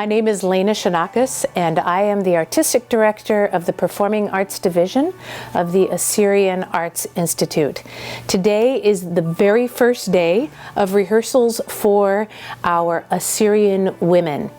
My name is Lena Shanakis, and I am the Artistic Director of the Performing Arts Division of the Assyrian Arts Institute. Today is the very first day of rehearsals for our Assyrian Women.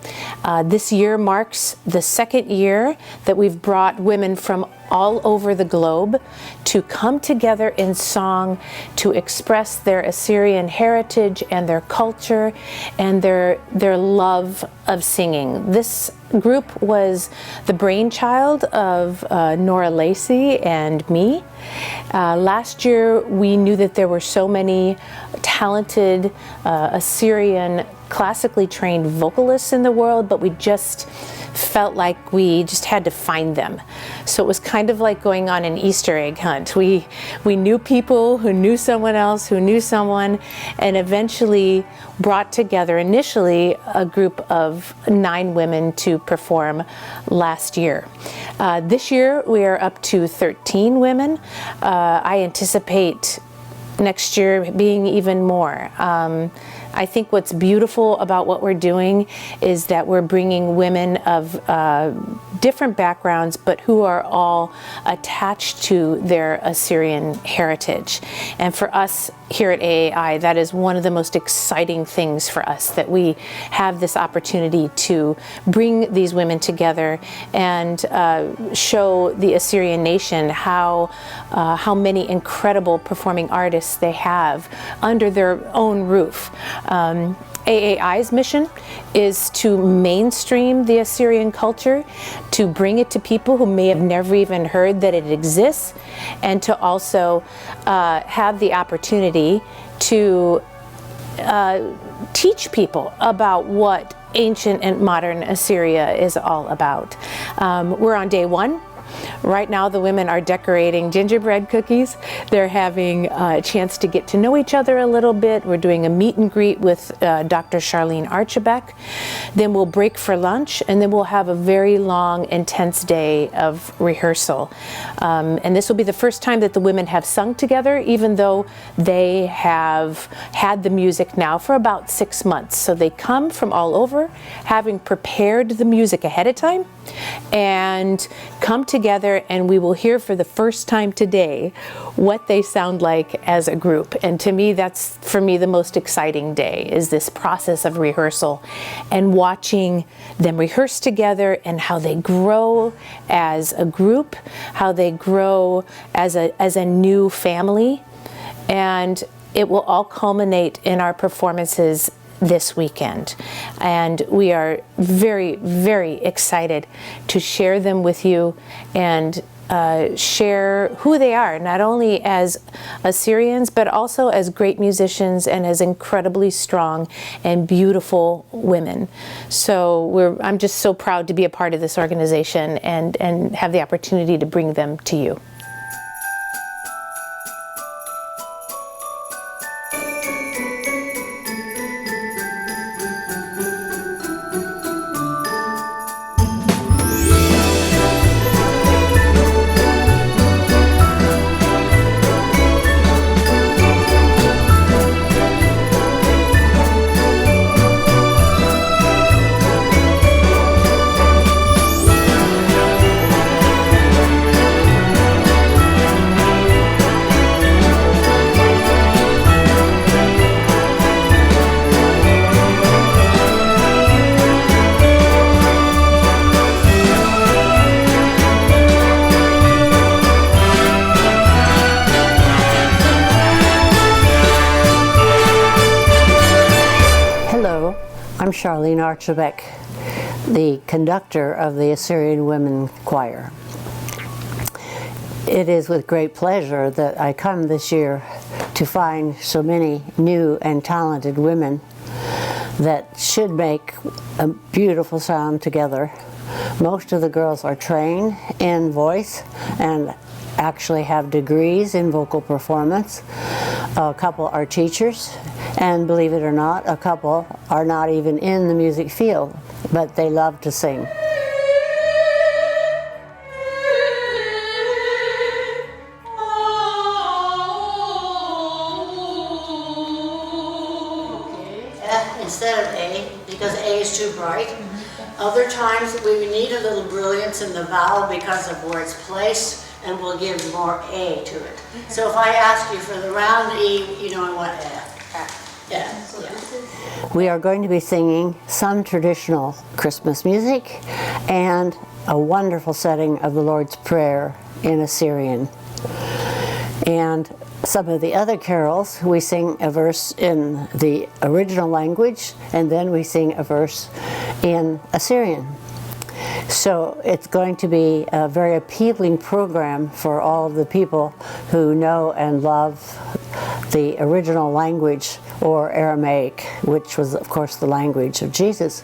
This year marks the second year that we've brought women from all over the globe to come together in song to express their Assyrian heritage and their culture and their love of singing. This group was the brainchild of Nora Lacey and me. Last year we knew that there were so many talented Assyrian classically trained vocalists in the world, but we just felt like we just had to find them. So it was kind of like going on an Easter egg hunt. We knew people who knew someone else who knew someone, and eventually brought together initially a group of 9 women to perform last year. This year we are up to 13 women. I anticipate next year being even more. I think what's beautiful about what we're doing is that we're bringing women of different backgrounds, but who are all attached to their Assyrian heritage. And for us here at AAI, that is one of the most exciting things for us, that we have this opportunity to bring these women together and show the Assyrian nation how many incredible performing artists they have under their own roof. AAI's mission is to mainstream the Assyrian culture, to bring it to people who may have never even heard that it exists, and to also have the opportunity to teach people about what ancient and modern Assyria is all about. We're on day 1. Right now the women are decorating gingerbread cookies. They're having a chance to get to know each other a little bit. We're doing a meet and greet with Dr. Charlene Archibeque. Then we'll break for lunch, and then we'll have a very long, intense day of rehearsal. And this will be the first time that the women have sung together, even though they have had the music now for about 6 months. So they come from all over, having prepared the music ahead of time, and come together, and we will hear for the first time today what they sound like as a group. And to me, that's, for me, the most exciting day, is this process of rehearsal and watching them rehearse together, and how they grow as a group, how they grow as a new family. And it will all culminate in our performances this weekend, and we are very, very excited to share them with you and share who they are, not only as Assyrians, but also as great musicians and as incredibly strong and beautiful women. So I'm just so proud to be a part of this organization and have the opportunity to bring them to you. I'm Charlene Archibeque, the conductor of the Assyrian Women Choir. It is with great pleasure that I come this year to find so many new and talented women that should make a beautiful sound together. Most of the girls are trained in voice and actually have degrees in vocal performance. A couple are teachers, and believe it or not, a couple are not even in the music field, but they love to sing. Instead of A, because A is too bright, Other times we need a little brilliance in the vowel because of where it's placed, and we'll give more A to it. So if I ask you for the round E, you know I want A. Yeah. We are going to be singing some traditional Christmas music and a wonderful setting of the Lord's Prayer in Assyrian. And some of the other carols, we sing a verse in the original language, and then we sing a verse in Assyrian. So it's going to be a very appealing program for all of the people who know and love the original language, or Aramaic, which was, of course, the language of Jesus.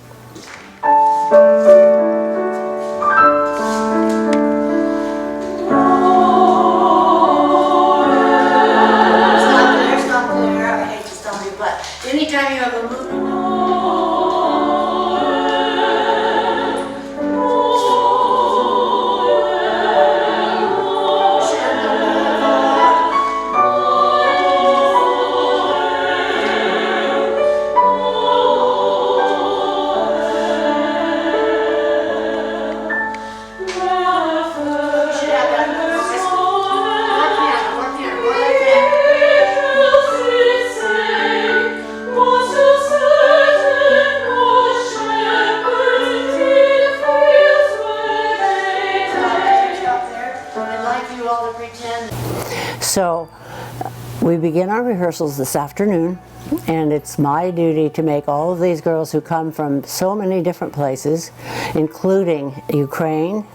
Stop there. I hate to stop you, but anytime you have a movement. So we begin our rehearsals this afternoon, and it's my duty to make all of these girls who come from so many different places, including Ukraine,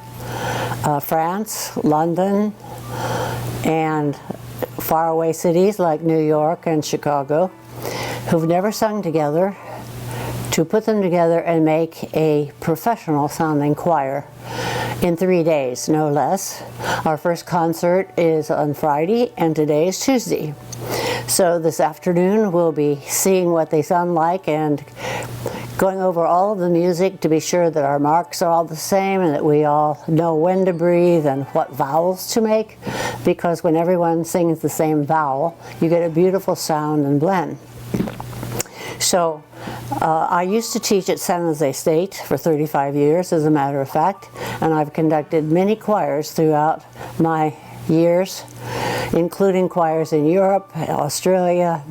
France, London, and faraway cities like New York and Chicago, who've never sung together, to put them together and make a professional sounding choir in 3 days, no less. Our first concert is on Friday, and today is Tuesday. So this afternoon we'll be seeing what they sound like and going over all of the music to be sure that our marks are all the same and that we all know when to breathe and what vowels to make, because when everyone sings the same vowel, you get a beautiful sound and blend. So I used to teach at San Jose State for 35 years, as a matter of fact, and I've conducted many choirs throughout my years, including choirs in Europe, Australia,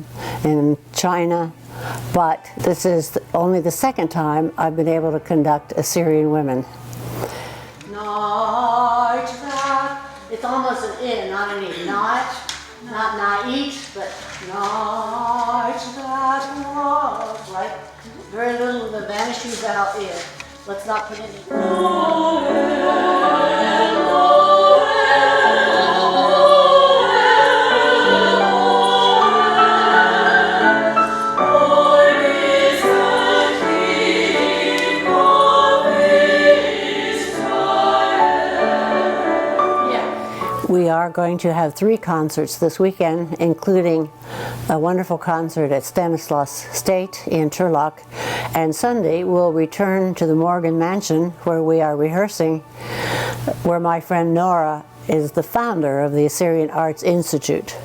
and China, but this is only the second time I've been able to conduct Assyrian Women. It's almost an in, not an e. Not each, but night that was, right? Very little of the vanishing vowel is. Let's not put any. We are going to have 3 concerts this weekend, including a wonderful concert at Stanislaus State in Turlock, and Sunday we'll return to the Morgan Mansion where we are rehearsing, where my friend Nora is the founder of the Assyrian Arts Institute.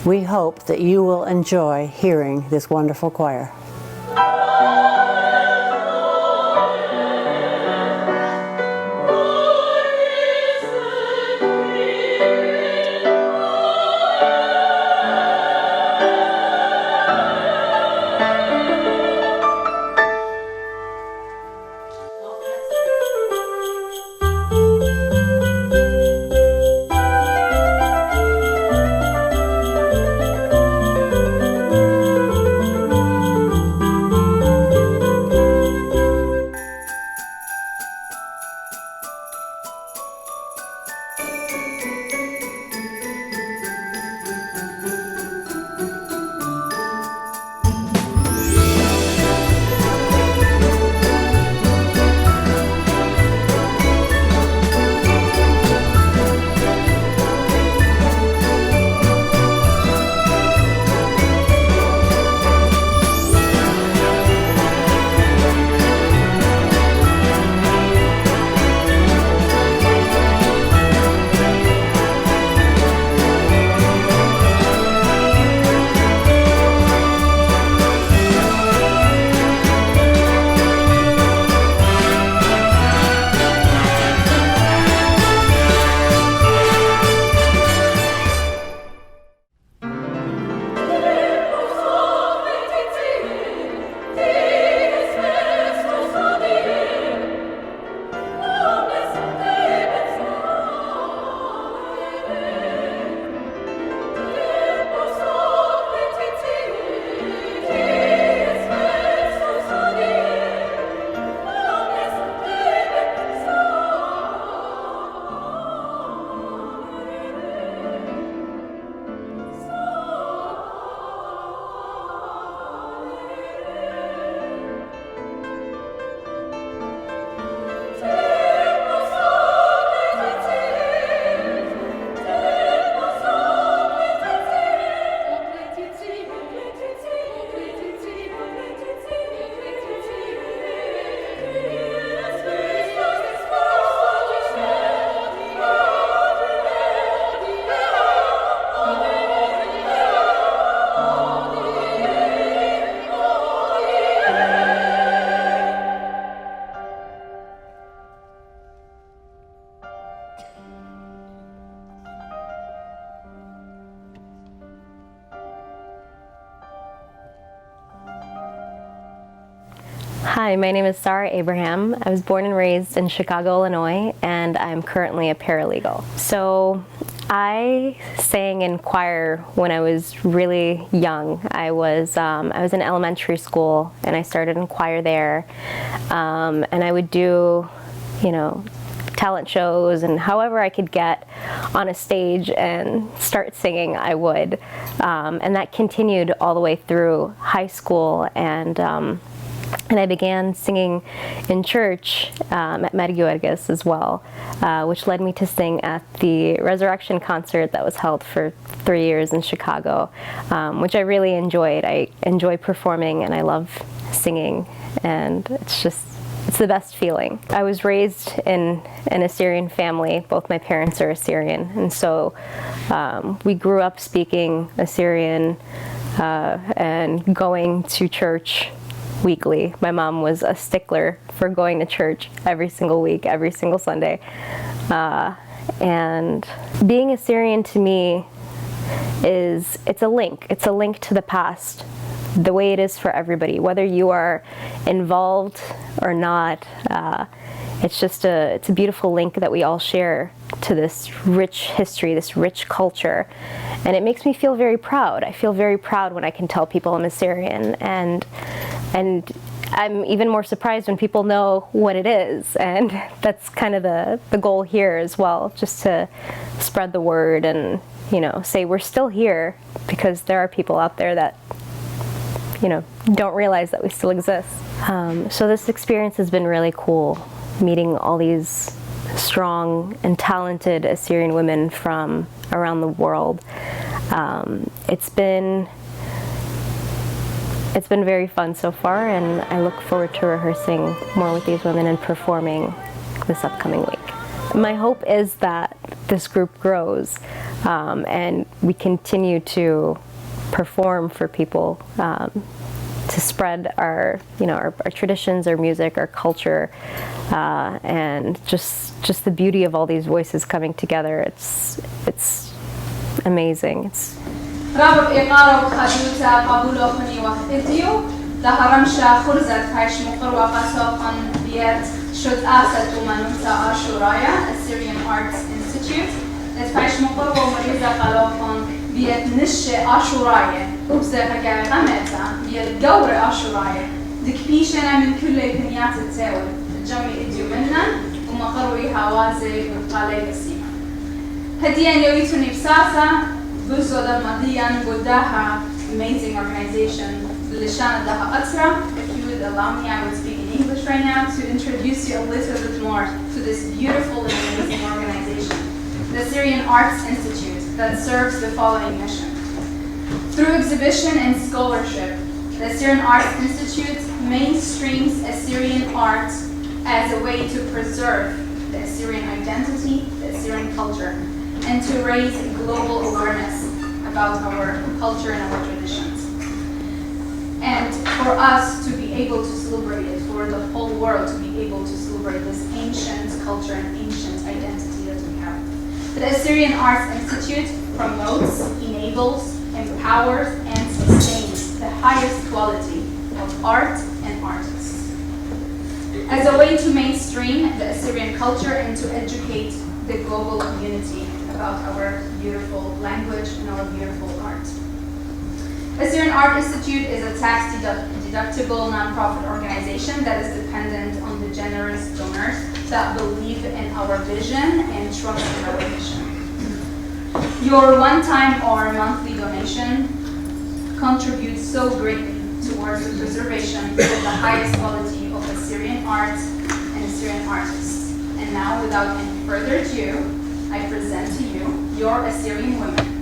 We hope that you will enjoy hearing this wonderful choir. Hi, my name is Sarah Abraham. I was born and raised in Chicago, Illinois, and I'm currently a paralegal. So I sang in choir when I was really young. I was in elementary school, and I started in choir there, and I would do, talent shows, and however I could get on a stage and start singing, I would. And that continued all the way through high school, and I began singing in church at Medjugorje as well, which led me to sing at the Resurrection concert that was held for 3 years in Chicago, which I really enjoyed. I enjoy performing and I love singing, and it's the best feeling. I was raised in an Assyrian family. Both my parents are Assyrian, and so we grew up speaking Assyrian and going to church weekly. My mom was a stickler for going to church every single week, every single Sunday. And being Assyrian to me it's a link. It's a link to the past, the way it is for everybody, whether you are involved or not. It's a beautiful link that we all share to this rich history, this rich culture. And it makes me feel very proud. I feel very proud when I can tell people I'm Assyrian, and I'm even more surprised when people know what it is. And that's kind of the goal here as well, just to spread the word and, say we're still here, because there are people out there that, don't realize that we still exist. So this experience has been really cool, meeting all these strong and talented Assyrian women from around the world. It's been very fun so far, and I look forward to rehearsing more with these women and performing this upcoming week. My hope is that this group grows and we continue to perform for people, to spread our traditions, our music, our culture, and just the beauty of all these voices coming together. It's amazing. رابط إقارة وخدوتا قبول أخني وقتيو دهرمشا خرزت هايش مقر وقصاقا بيت شد آسد ومنوتا آشورايا Assyrian Arts Institute هايش مقر ومريزة قلاقا بيت نش آشورايا وبزاقا قمتا بيت قور آشورايا دكبيشنا من كل بنيات التاول الجمع إديو منا ومقروي هوازي وقالي بسيما هديا نيويتوني بساسا بوزودا ماديان بوداها amazing organization لشان daha أترا. If you would allow me, I would speak in English right now to introduce you a little bit more to this beautiful and amazing organization, the Assyrian Arts Institute, that serves the following mission. Through exhibition and scholarship, the Assyrian Arts Institute mainstreams Assyrian art as a way to preserve the Assyrian identity, the Assyrian culture, and to raise global awareness about our culture and our traditions. And for us to be able to celebrate it, for the whole world to be able to celebrate this ancient culture and ancient identity that we have. The Assyrian Arts Institute promotes, enables, empowers, and sustains the highest quality of art and artists. As a way to mainstream the Assyrian culture and to educate the global community about our beautiful language and our beautiful art. Assyrian Art Institute is a tax-deductible nonprofit organization that is dependent on the generous donors that believe in our vision and trust in our mission. Your one-time or monthly donation contributes so greatly towards the preservation of the highest quality of Assyrian art and Assyrian artists. And now, without any further ado, I present to you your Assyrian Women.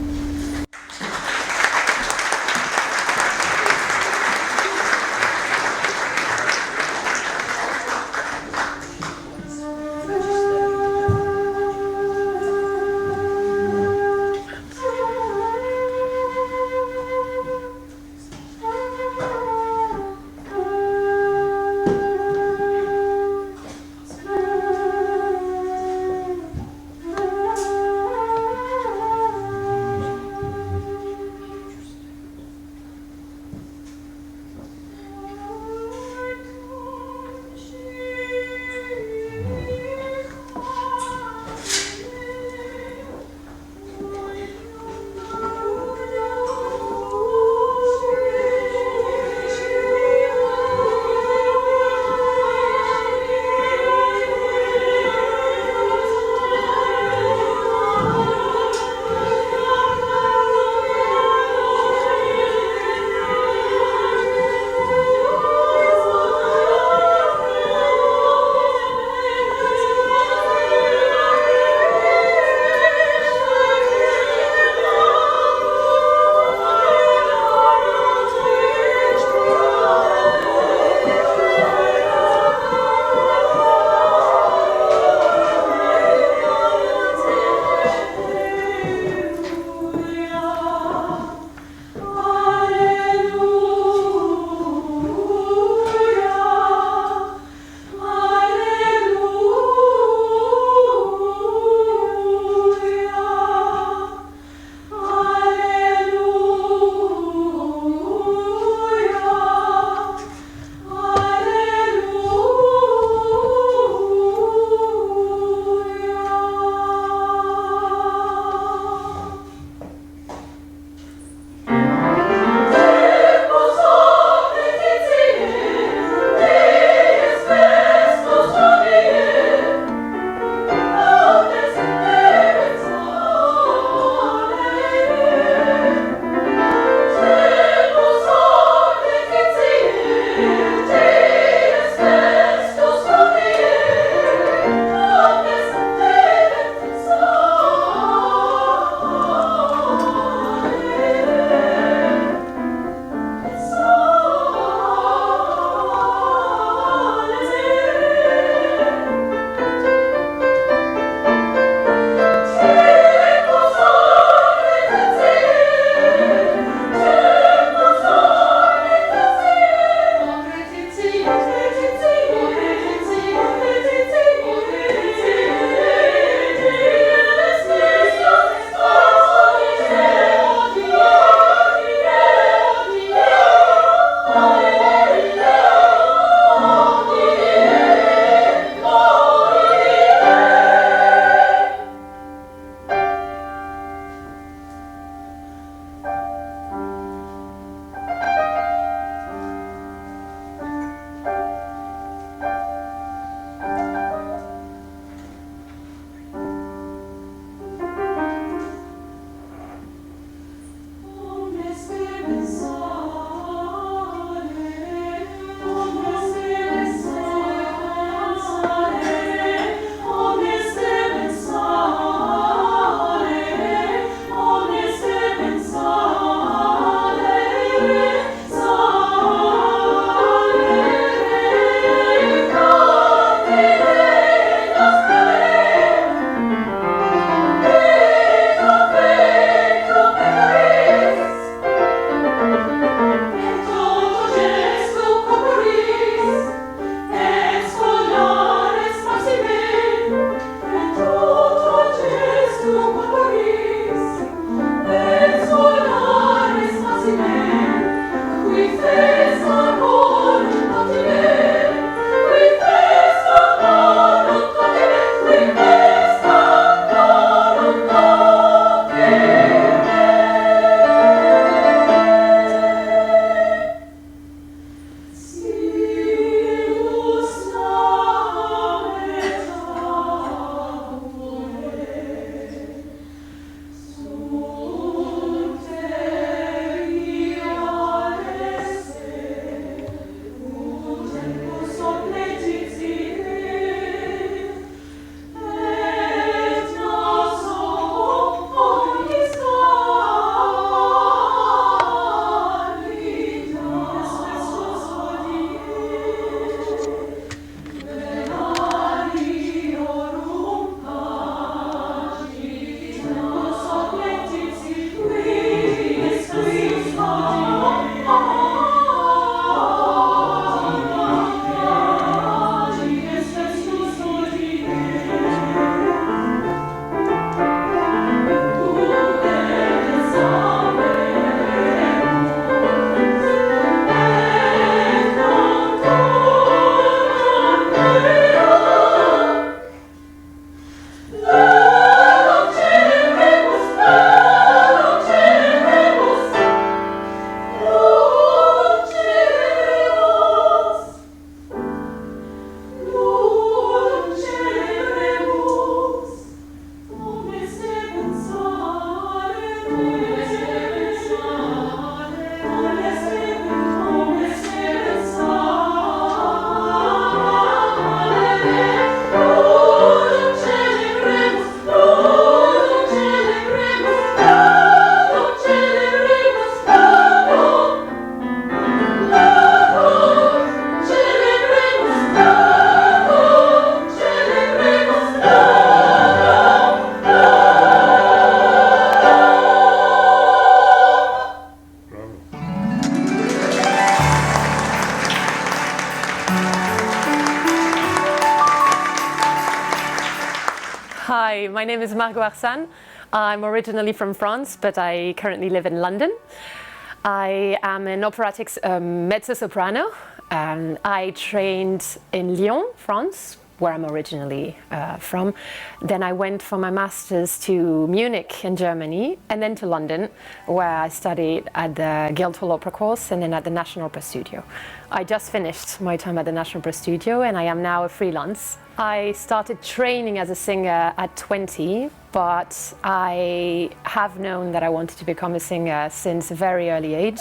Hi, my name is Margot Arsan. I'm originally from France, but I currently live in London. I am an operatic mezzo-soprano. I trained in Lyon, France, where I'm originally from. Then I went for my master's to Munich in Germany, and then to London, where I studied at the Guildhall Opera course and then at the National Opera Studio. I just finished my time at the National Opera Studio, and I am now a freelance. I started training as a singer at 20, but I have known that I wanted to become a singer since a very early age.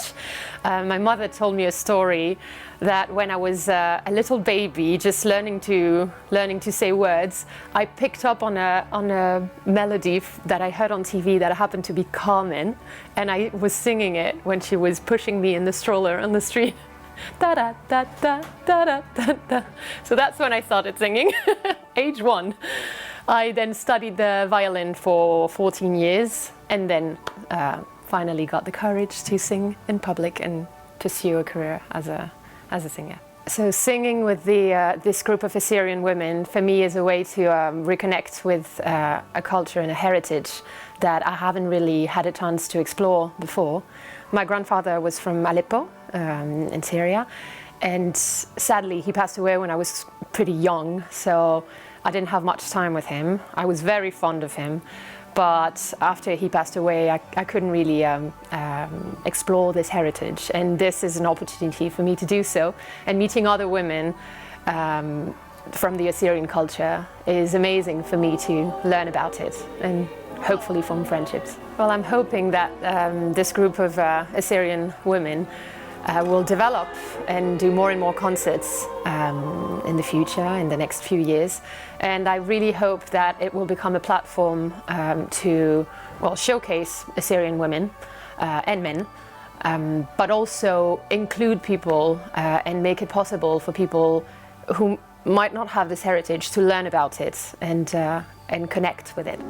My mother told me a story that when I was a little baby, just learning to say words, I picked up on a melody that I heard on TV that happened to be Carmen, and I was singing it when she was pushing me in the stroller on the street. Da da da da da da da da. So that's when I started singing, age 1. I then studied the violin for 14 years, and then finally got the courage to sing in public and pursue a career as a singer. So singing with this group of Assyrian women for me is a way to reconnect with a culture and a heritage that I haven't really had a chance to explore before. My grandfather was from Aleppo in Syria, and sadly he passed away when I was pretty young, so I didn't have much time with him. I was very fond of him, but after he passed away I couldn't really explore this heritage, and this is an opportunity for me to do so. And meeting other women from the Assyrian culture is amazing for me to learn about it and hopefully form friendships. Well, I'm hoping that this group of Assyrian women will develop and do more and more concerts in the future, in the next few years. And I really hope that it will become a platform to showcase Assyrian women and men, but also include people and make it possible for people who might not have this heritage to learn about it and connect with it.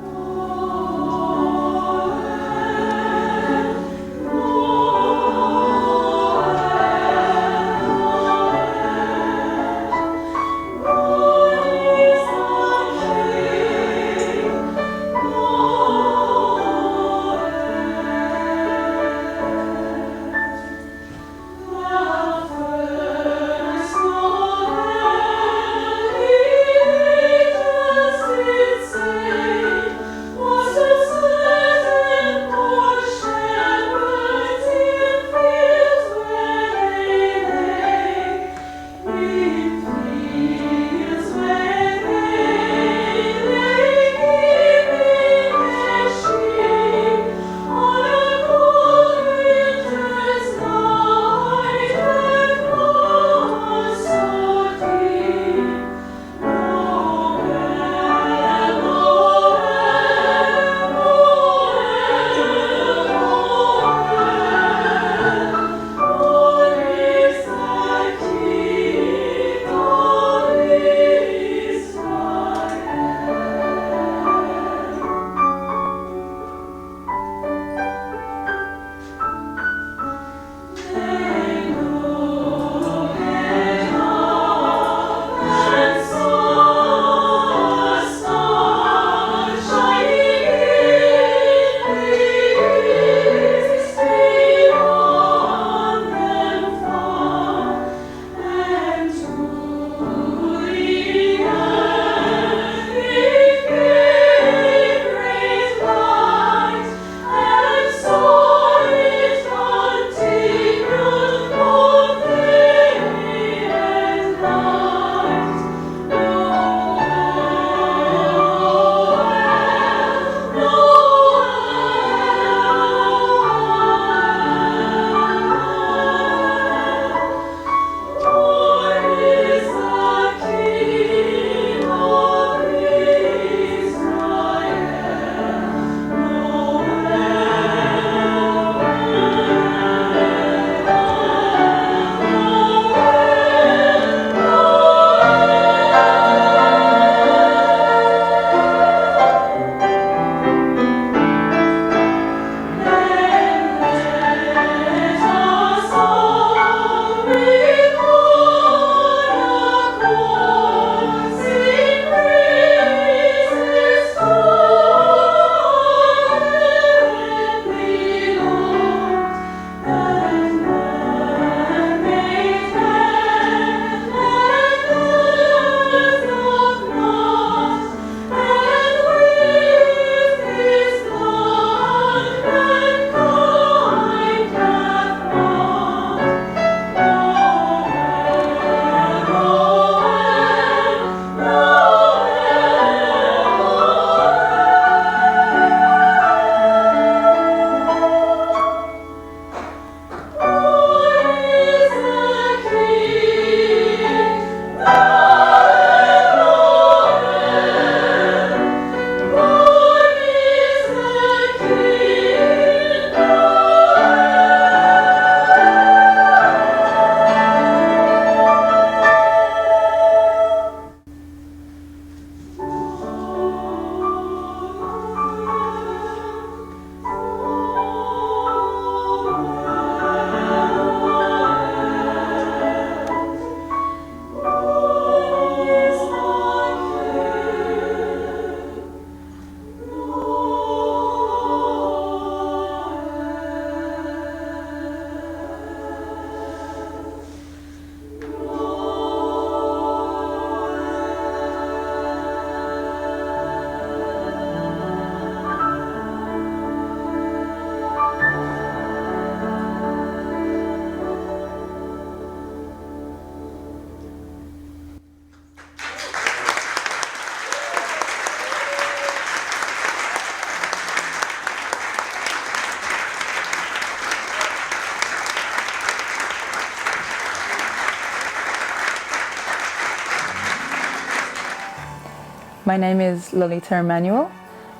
My name is Lolita Emanuel.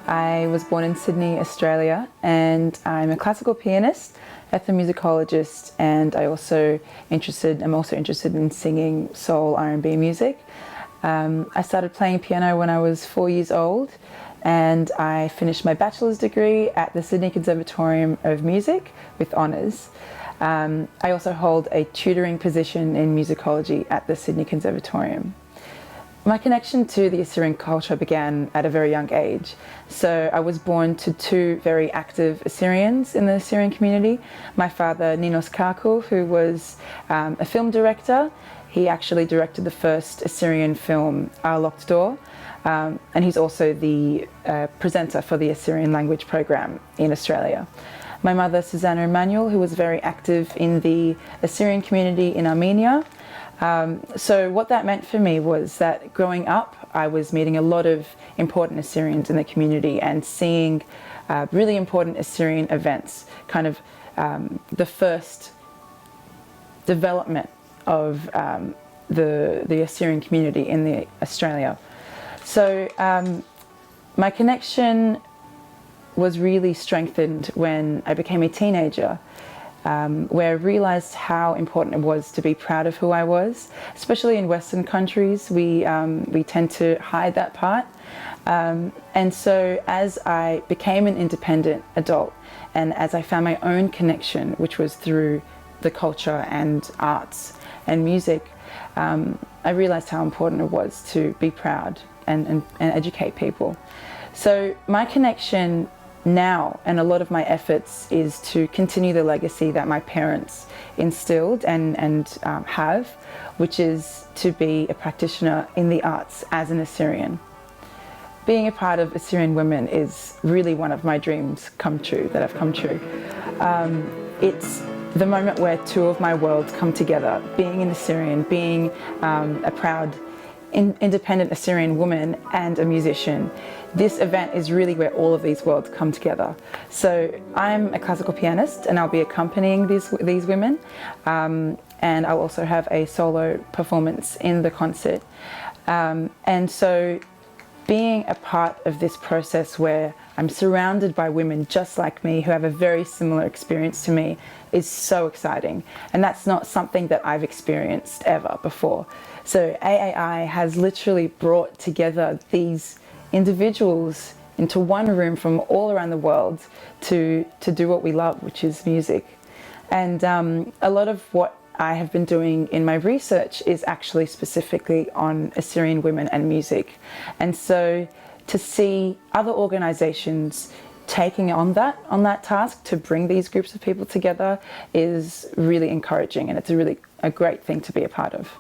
I was born in Sydney, Australia, and I'm a classical pianist, ethnomusicologist, and I'm also interested in singing soul R&B music. I started playing piano when I was 4 years old, and I finished my bachelor's degree at the Sydney Conservatorium of Music with honours. I also hold a tutoring position in musicology at the Sydney Conservatorium. My connection to the Assyrian culture began at a very young age. So I was born to two very active Assyrians in the Assyrian community. My father, Ninos Kaku, who was a film director. He actually directed the first Assyrian film, Our Locked Door, and he's also the presenter for the Assyrian language program in Australia. My mother, Susanna Emanuel, who was very active in the Assyrian community in Armenia. So what that meant for me was that growing up, I was meeting a lot of important Assyrians in the community and seeing really important Assyrian events, kind of the first development of the Assyrian community in Australia. So my connection was really strengthened when I became a teenager, where I realised how important it was to be proud of who I was. Especially in Western countries, we tend to hide that part. And so as I became an independent adult, and as I found my own connection, which was through the culture and arts and music, I realised how important it was to be proud and educate people. So my connection now, and a lot of my efforts, is to continue the legacy that my parents instilled and have, which is to be a practitioner in the arts as an Assyrian. Being a part of Assyrian Women is really one of my dreams come true, that have come true. It's the moment where two of my worlds come together, being an Assyrian, being a proud independent Assyrian woman and a musician. This event is really where all of these worlds come together. So I'm a classical pianist and I'll be accompanying these women, and I'll also have a solo performance in the concert. And so being a part of this process where I'm surrounded by women just like me who have a very similar experience to me is so exciting. And that's not something that I've experienced ever before. So AAI has literally brought together these individuals into one room from all around the world to do what we love, which is music. And a lot of what I have been doing in my research is actually specifically on Assyrian women and music. And so to see other organizations taking on that task to bring these groups of people together is really encouraging, and it's a great thing to be a part of.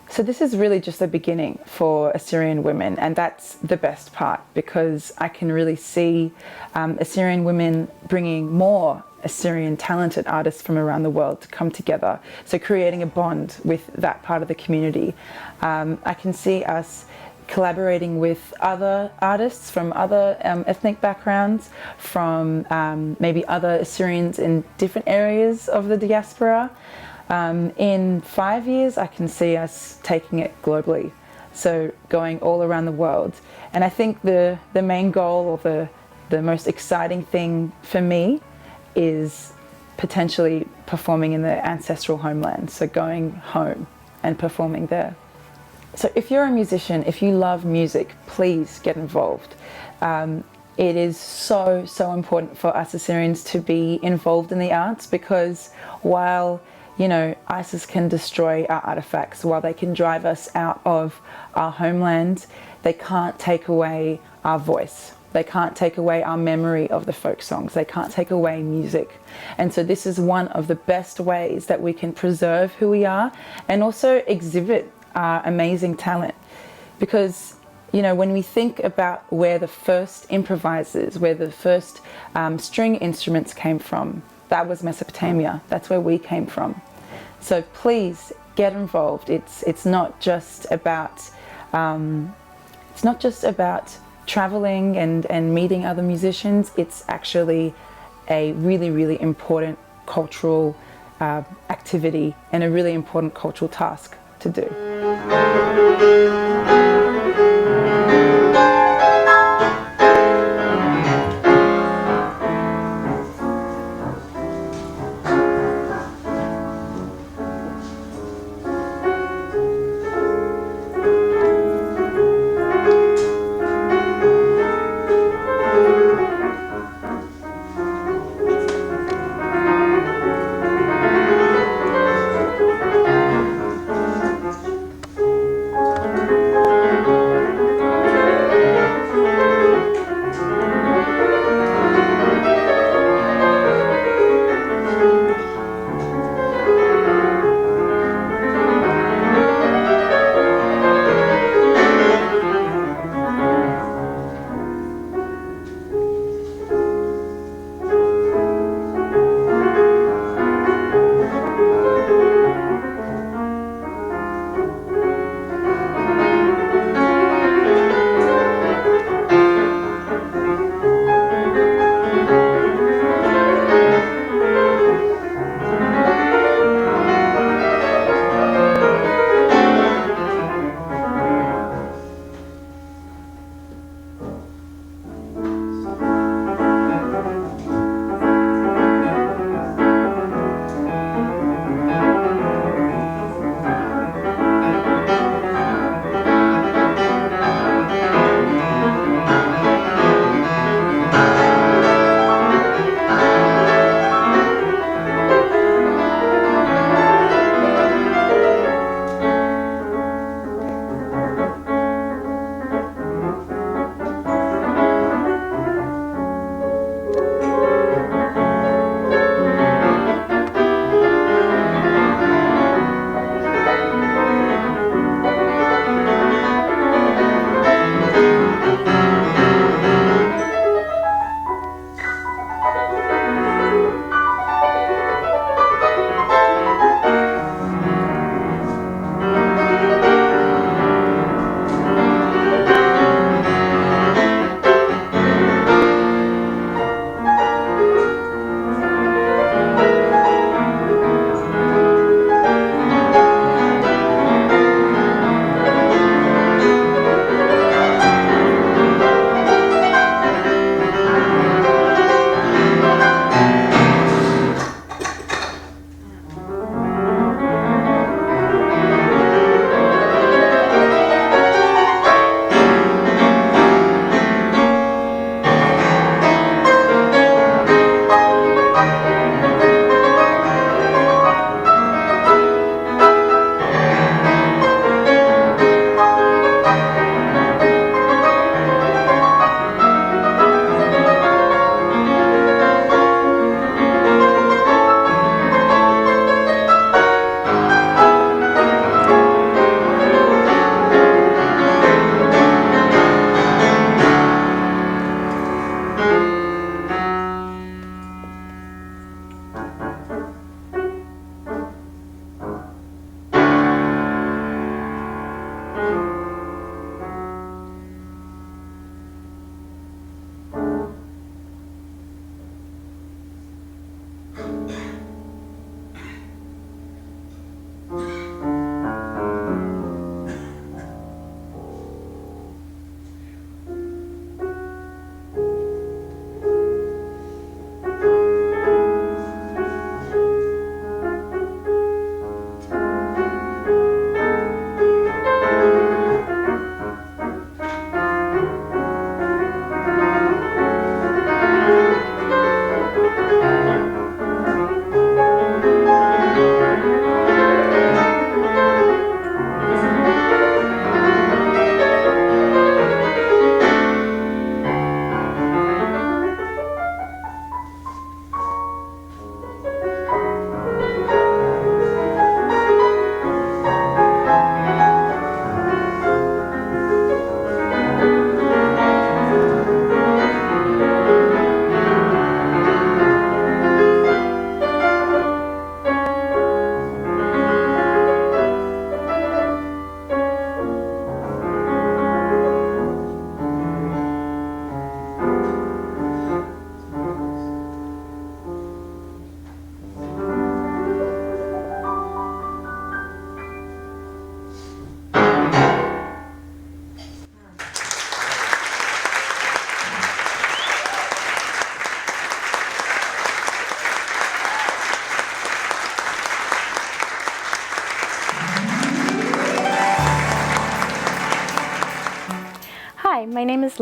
So this is really just the beginning for Assyrian Women, and that's the best part, because I can really see Assyrian women bringing more Assyrian talented artists from around the world to come together, so creating a bond with that part of the community. I can see us collaborating with other artists from other ethnic backgrounds, from maybe other Assyrians in different areas of the diaspora. In 5 years, I can see us taking it globally, so going all around the world. And I think the main goal, or the most exciting thing for me, is potentially performing in the ancestral homeland, so going home and performing there. So if you're a musician, if you love music, please get involved. It is so important for us Assyrians to be involved in the arts, because while ISIS can destroy our artifacts, while they can drive us out of our homeland, they can't take away our voice. They can't take away our memory of the folk songs. They can't take away music. And so this is one of the best ways that we can preserve who we are and also exhibit our amazing talent. Because, when we think about where the first improvisers, where the first string instruments came from, that was Mesopotamia. That's where we came from. So please get involved. It's not just about traveling and meeting other musicians. It's actually a really important cultural activity and a really important cultural task to do.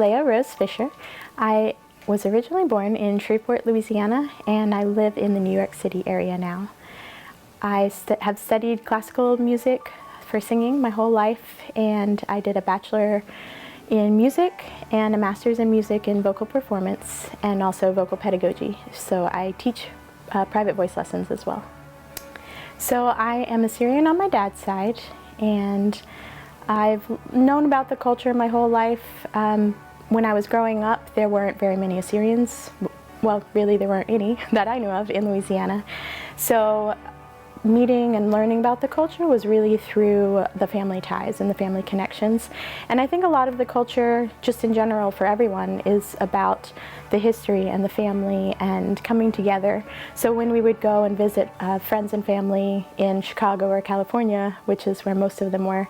Leah Rose Fisher. I was originally born in Shreveport, Louisiana, and I live in the New York City area now. I have studied classical music for singing my whole life, and I did a bachelor in music and a master's in music in vocal performance and also vocal pedagogy. So I teach private voice lessons as well. So I am Assyrian on my dad's side, and I've known about the culture my whole life. When I was growing up, there weren't very many Assyrians. Well, really, there weren't any that I knew of in Louisiana. So meeting and learning about the culture was really through the family ties and the family connections. And I think a lot of the culture, just in general for everyone, is about the history and the family and coming together. So when we would go and visit friends and family in Chicago or California, which is where most of them were,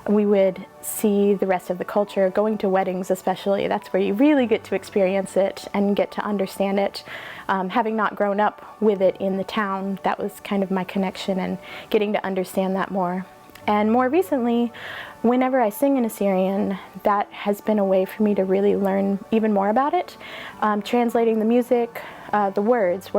we would see the rest of the culture. Going to weddings especially, that's where you really get to experience it and get to understand it. Having not grown up with it in the town, that was kind of my connection and getting to understand that more. And more recently, whenever I sing in Assyrian, that has been a way for me to really learn even more about it. Translating the music, the words,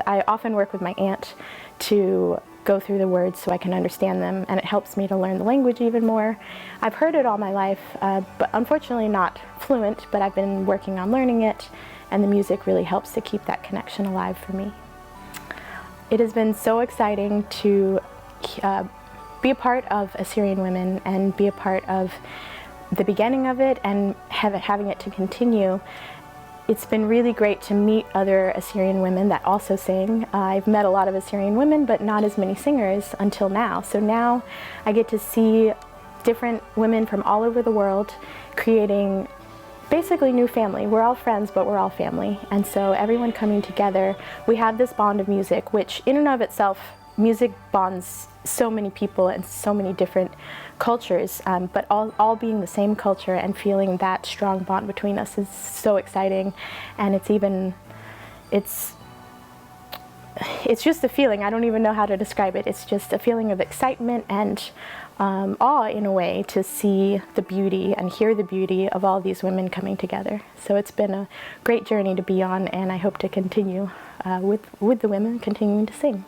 I often work with my aunt to go through the words so I can understand them, and it helps me to learn the language even more. I've heard it all my life, but unfortunately not fluent, but I've been working on learning it, and the music really helps to keep that connection alive for me. It has been so exciting to be a part of Assyrian Women and be a part of the beginning of it and having it to continue. It's been really great to meet other Assyrian women that also sing. I've met a lot of Assyrian women, but not as many singers until now. So now I get to see different women from all over the world creating basically new family. We're all friends, but we're all family. And so everyone coming together, we have this bond of music, which in and of itself, music bonds so many people and so many different cultures, but all being the same culture and feeling that strong bond between us is so exciting. And it's just a feeling. I don't even know how to describe it. It's just a feeling of excitement and awe in a way to see the beauty and hear the beauty of all these women coming together. So it's been a great journey to be on, and I hope to continue with the women continuing to sing.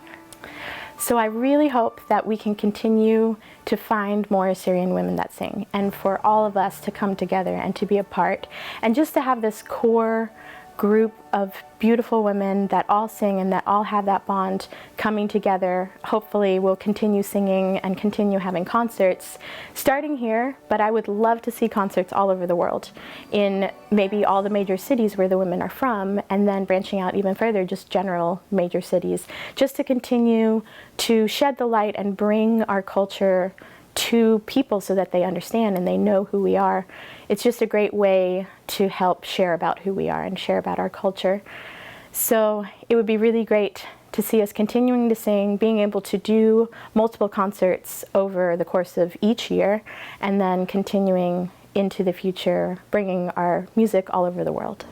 So I really hope that we can continue to find more Assyrian women that sing, and for all of us to come together and to be a part, and just to have this core group of beautiful women that all sing and that all have that bond coming together. Hopefully we'll continue singing and continue having concerts, starting here, but I would love to see concerts all over the world, in maybe all the major cities where the women are from, and then branching out even further, just general major cities, just to continue to shed the light and bring our culture to people so that they understand and they know who we are. It's just a great way to help share about who we are and share about our culture. So it would be really great to see us continuing to sing, being able to do multiple concerts over the course of each year, and then continuing into the future, bringing our music all over the world.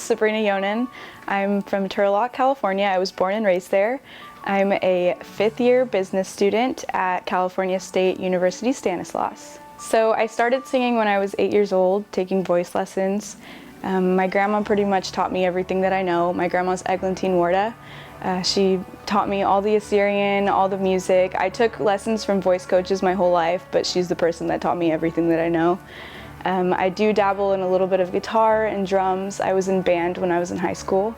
Sabrina Yonan. I'm from Turlock, California. I was born and raised there. I'm a 5th-year business student at California State University Stanislaus. So I started singing when I was 8 years old, taking voice lessons. My grandma pretty much taught me everything that I know. My grandma's Eglantine Warda. She taught me all the Assyrian, all the music. I took lessons from voice coaches my whole life, but she's the person that taught me everything that I know. I do dabble in a little bit of guitar and drums. I was in band when I was in high school.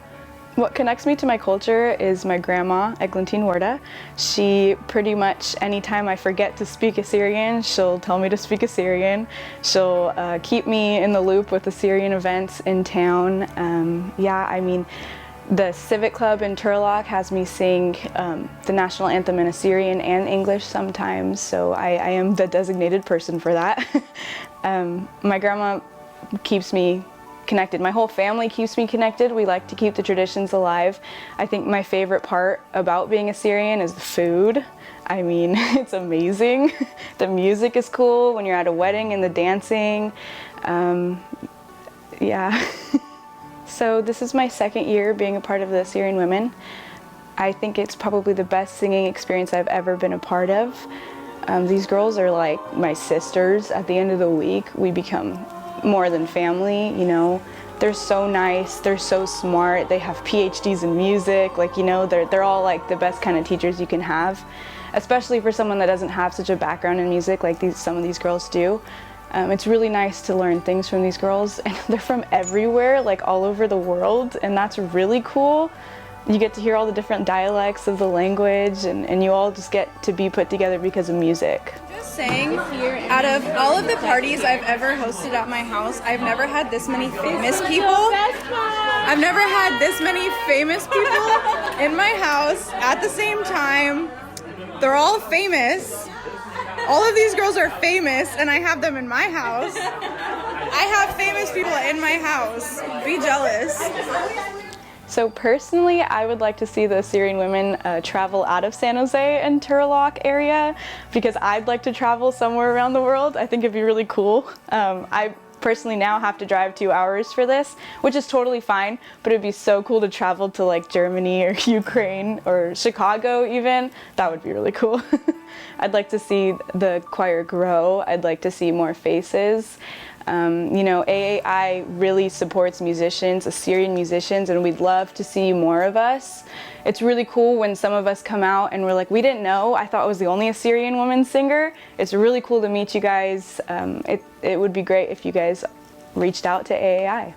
What connects me to my culture is my grandma, Eglantine Warda. She pretty much, anytime I forget to speak Assyrian, she'll tell me to speak Assyrian. She'll keep me in the loop with Assyrian events in town. The Civic Club in Turlock has me sing the national anthem in Assyrian and English sometimes, so I am the designated person for that. My grandma keeps me connected. My whole family keeps me connected. We like to keep the traditions alive. I think my favorite part about being Assyrian is the food. I mean, it's amazing. The music is cool when you're at a wedding and the dancing. So this is my 2nd year being a part of the Assyrian Women. I think it's probably the best singing experience I've ever been a part of. These girls are like my sisters. At the end of the week, we become more than family, you know. They're so nice, they're so smart, they have PhDs in music, like, you know, they're all like the best kind of teachers you can have, especially for someone that doesn't have such a background in music like some of these girls do. It's really nice to learn things from these girls, and they're from everywhere, like all over the world, and that's really cool. You get to hear all the different dialects of the language, and you all just get to be put together because of music. Just saying, out of all of the parties I've ever hosted at my house, I've never had this many famous people. I've never had this many famous people in my house at the same time. They're all famous. All of these girls are famous, and I have them in my house. I have famous people in my house. Be jealous. So personally, I would like to see the Assyrian Women travel out of San Jose and Turlock area, because I'd like to travel somewhere around the world. I think it'd be really cool. I personally now have to drive 2 hours for this, which is totally fine, but it'd be so cool to travel to like Germany or Ukraine or Chicago even. That would be really cool. I'd like to see the choir grow. I'd like to see more faces. You know, AAI really supports musicians, Assyrian musicians, and we'd love to see more of us. It's really cool when some of us come out and we're like, we didn't know, I thought I was the only Assyrian woman singer. It's really cool to meet you guys. It would be great if you guys reached out to AAI.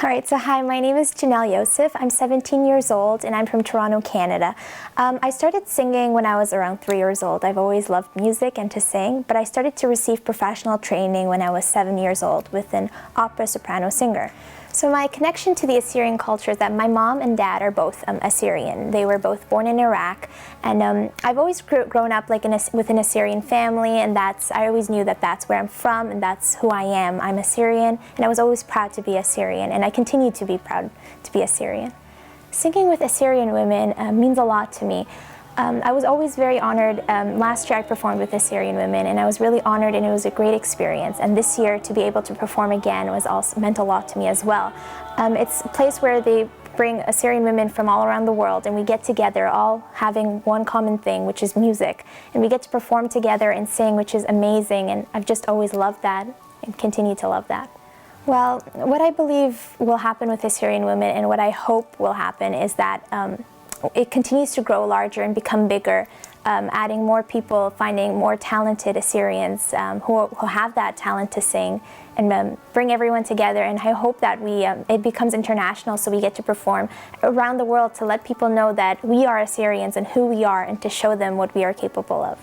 All right, so hi, my name is Janelle Yosef. I'm 17 years old and I'm from Toronto, Canada. I started singing when I was around 3 years old. I've always loved music and to sing, but I started to receive professional training when I was 7 years old with an opera soprano singer. So my connection to the Assyrian culture is that my mom and dad are both Assyrian. They were both born in Iraq, and I've always grown up like with an Assyrian family, and I always knew that that's where I'm from and that's who I am. I'm Assyrian, and I was always proud to be Assyrian, and I continue to be proud to be Assyrian. Singing with Assyrian women means a lot to me. I was always very honored. Last year I performed with Assyrian Women and I was really honored and it was a great experience. And this year to be able to perform again meant a lot to me as well. It's a place where they bring Assyrian women from all around the world and we get together all having one common thing, which is music. And we get to perform together and sing, which is amazing, and I've just always loved that and continue to love that. Well, what I believe will happen with Assyrian Women and what I hope will happen is that it continues to grow larger and become bigger, adding more people, finding more talented Assyrians who have that talent to sing, and bring everyone together. And I hope that it becomes international, so we get to perform around the world to let people know that we are Assyrians and who we are, and to show them what we are capable of.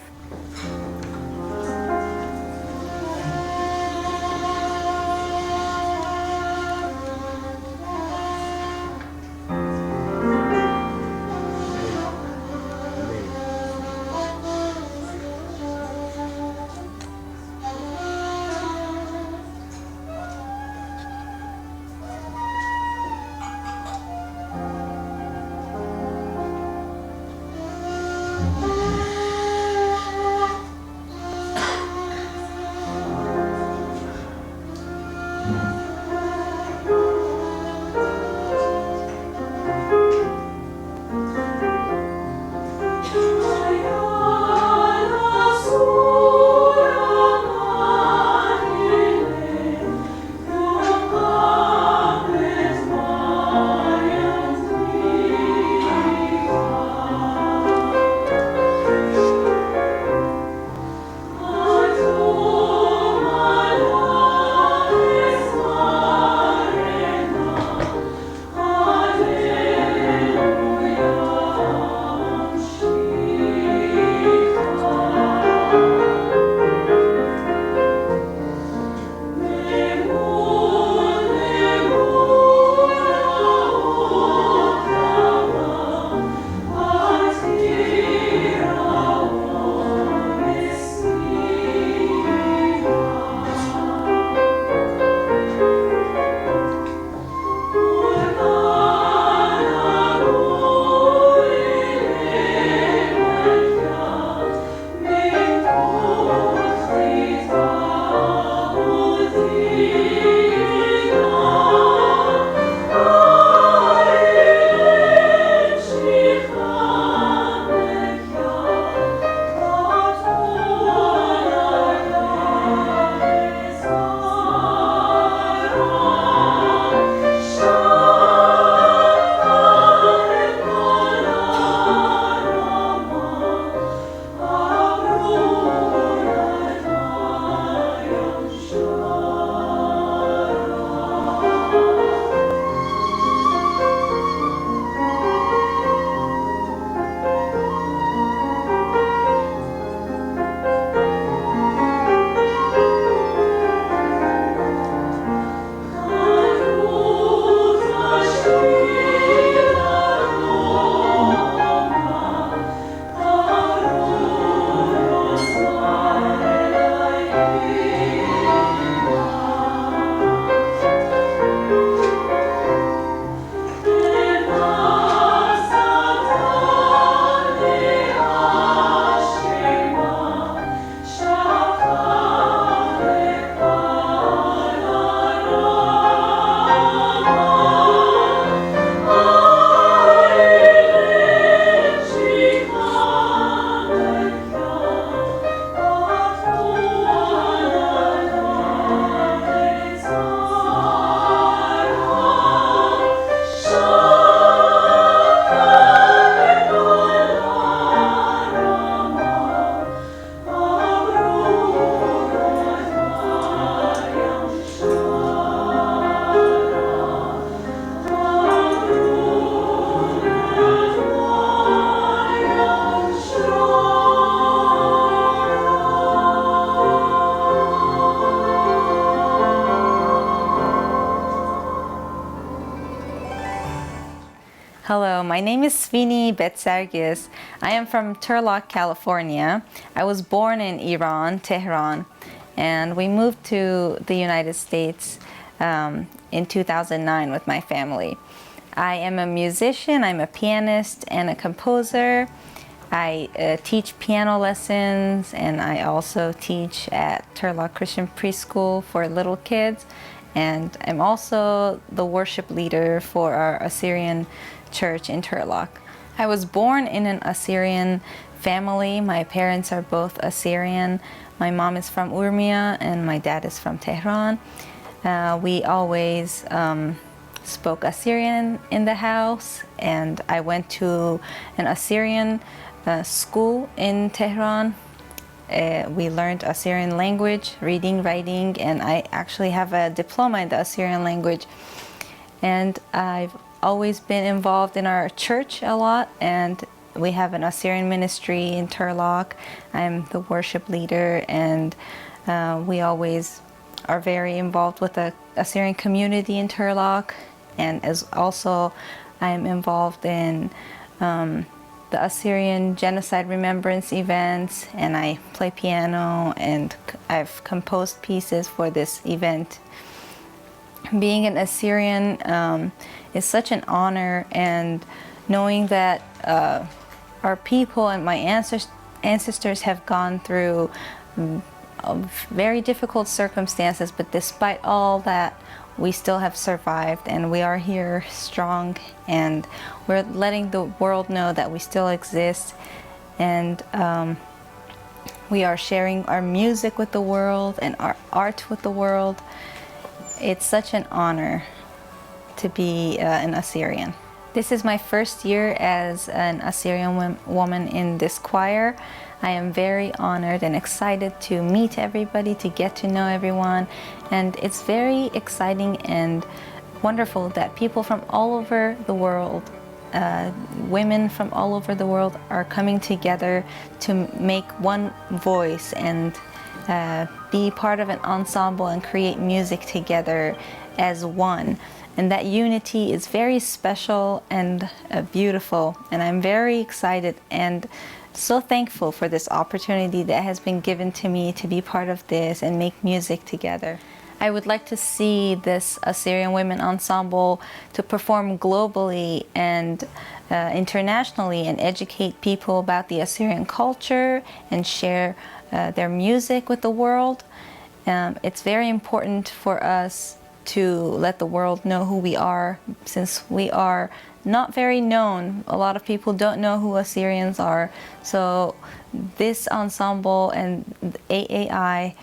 Hello, my name is Svini Betsargis. I am from Turlock, California. I was born in Iran, Tehran, and we moved to the United States in 2009 with my family. I am a musician, I'm a pianist and a composer. I teach piano lessons, and I also teach at Turlock Christian Preschool for little kids. And I'm also the worship leader for our Assyrian church in Turlock. I was born in an Assyrian family. My parents are both Assyrian. My mom is from Urmia and my dad is from Tehran. We always spoke Assyrian in the house, and I went to an Assyrian school in Tehran. We learned Assyrian language, reading, writing, and I actually have a diploma in the Assyrian language. And I've always been involved in our church a lot, and we have an Assyrian ministry in Turlock. I'm the worship leader, and we always are very involved with the Assyrian community in Turlock. And as also I'm involved in the Assyrian Genocide Remembrance events, and I play piano, and I've composed pieces for this event. Being an Assyrian is such an honor, and knowing that our people and my ancestors have gone through very difficult circumstances, but despite all that, we still have survived, and we are here strong, and we're letting the world know that we still exist, and we are sharing our music with the world and our art with the world. It's such an honor to be an Assyrian. This is my first year as an Assyrian woman in this choir. I am very honored and excited to meet everybody, to get to know everyone, and it's very exciting and wonderful that people from all over the world, women from all over the world, are coming together to make one voice and be part of an ensemble and create music together as one. And that unity is very special and beautiful, and I'm very excited and so thankful for this opportunity that has been given to me to be part of this and make music together. I would like to see this Assyrian Women Ensemble to perform globally and internationally and educate people about the Assyrian culture and share their music with the world. It's very important for us to let the world know who we are, since we are not very known. A lot of people don't know who Assyrians are. So this ensemble and AAI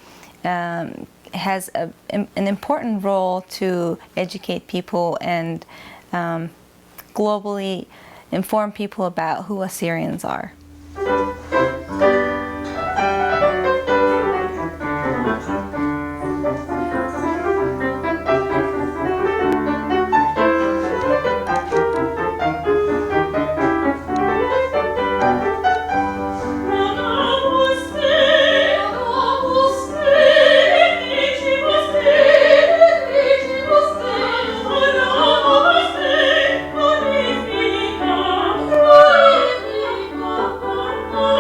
has an important role to educate people and globally inform people about who Assyrians are. Oh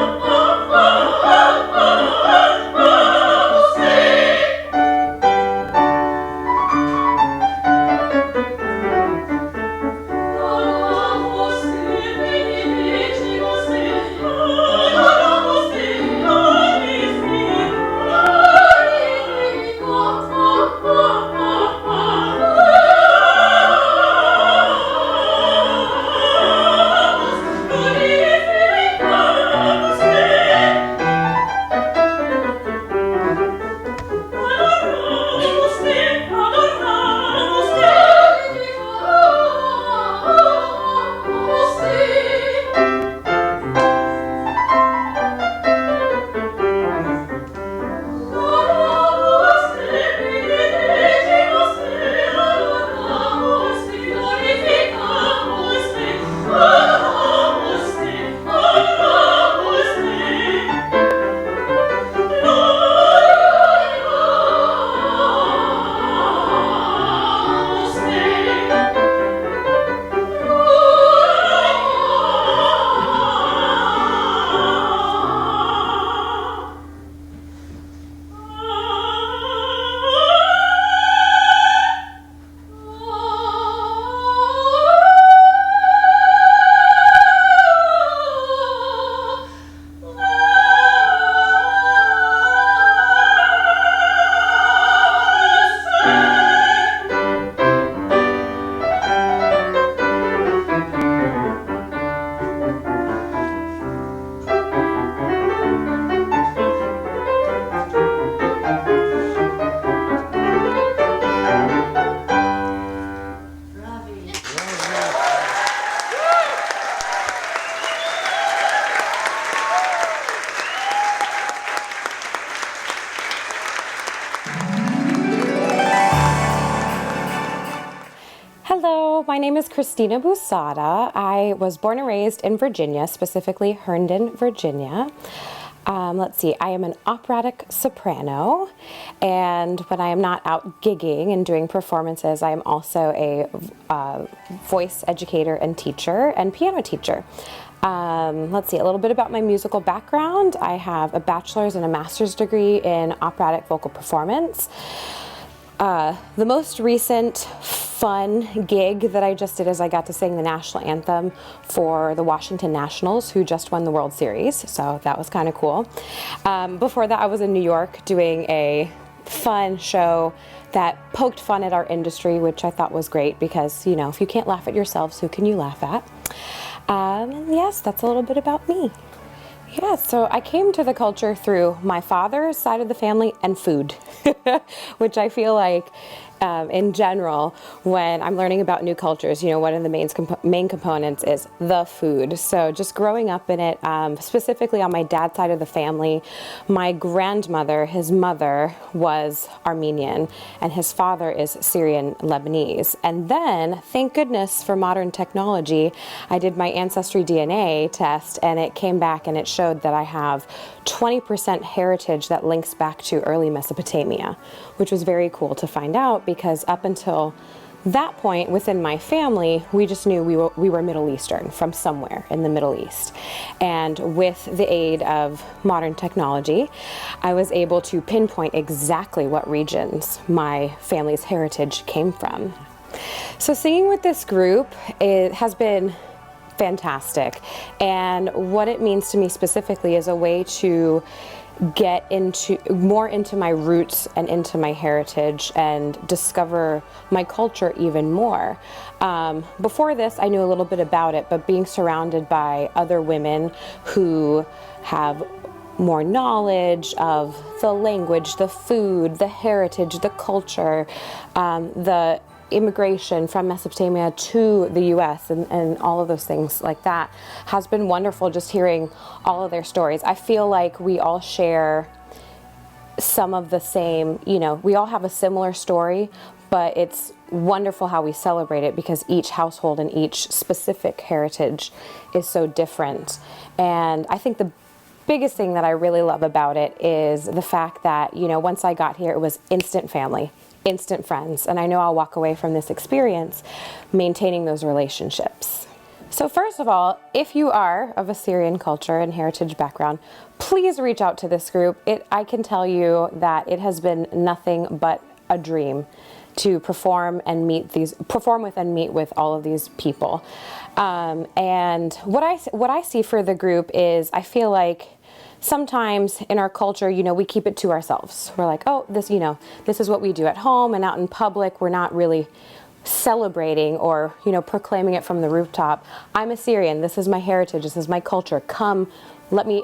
Hello, my name is Christina Busada. I was born and raised in Virginia, specifically Herndon, Virginia. Let's see, I am an operatic soprano, and when I am not out gigging and doing performances, I am also a voice educator and teacher and piano teacher. Let's see, a little bit about my musical background. I have a bachelor's and a master's degree in operatic vocal performance. The most recent fun gig that I just did is I got to sing the national anthem for the Washington Nationals, who just won the World Series, so that was kind of cool. Before that, I was in New York doing a fun show that poked fun at our industry, which I thought was great because, you know, if you can't laugh at yourselves, who can you laugh at? And yes, that's a little bit about me. Yeah, so I came to the culture through my father's side of the family and food, which I feel like in general, when I'm learning about new cultures, you know, one of the main components is the food. So just growing up in it, specifically on my dad's side of the family, my grandmother, his mother was Armenian and his father is Syrian Lebanese. And then, thank goodness for modern technology, I did my Ancestry DNA test and it came back and it showed that I have 20% heritage that links back to early Mesopotamia, which was very cool to find out because up until that point within my family, we just knew we were Middle Eastern from somewhere in the Middle East. And with the aid of modern technology, I was able to pinpoint exactly what regions my family's heritage came from. So singing with this group, it has been fantastic. And what it means to me specifically is a way to get more into my roots and into my heritage and discover my culture even more. Before this, I knew a little bit about it, but being surrounded by other women who have more knowledge of the language, the food, the heritage, the culture, the immigration from Mesopotamia to the US and all of those things like that has been wonderful, just hearing all of their stories. I feel like we all share some of the same, you know, we all have a similar story, but it's wonderful how we celebrate it because each household and each specific heritage is so different. And I think the biggest thing that I really love about it is the fact that, you know, once I got here, it was instant family, instant friends, and I know I'll walk away from this experience maintaining those relationships. So first of all, if you are of Assyrian culture and heritage background, please reach out to this group. I can tell you that it has been nothing but a dream to perform with and meet with all of these people. And what I see for the group is I feel like sometimes in our culture, you know, we keep it to ourselves. We're like, oh, this is what we do at home, and out in public, we're not really celebrating or, you know, proclaiming it from the rooftop. I'm Assyrian. This is my heritage. This is my culture. Come, let me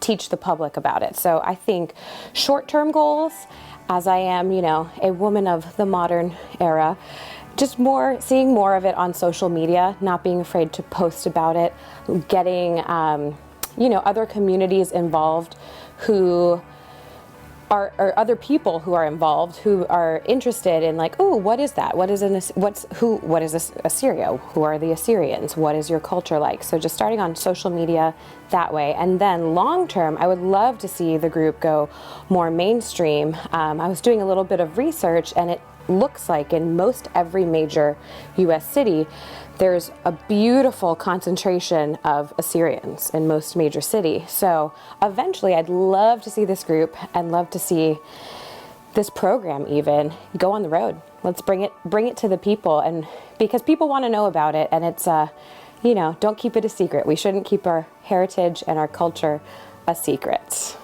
teach the public about it. So I think short-term goals, as I am, you know, a woman of the modern era, just seeing more of it on social media, not being afraid to post about it, getting you know, other communities involved who are, or other people who are involved who are interested in, like, oh, what is that? What is this Assyria? Who are the Assyrians? What is your culture like? So just starting on social media that way. And then long term, I would love to see the group go more mainstream. I was doing a little bit of research, and it looks like in most every major US city, there's a beautiful concentration of Assyrians in most major cities. So eventually I'd love to see this group and love to see this program even go on the road. Let's bring it to the people, and because people want to know about it, and it's you know, don't keep it a secret. We shouldn't keep our heritage and our culture a secret.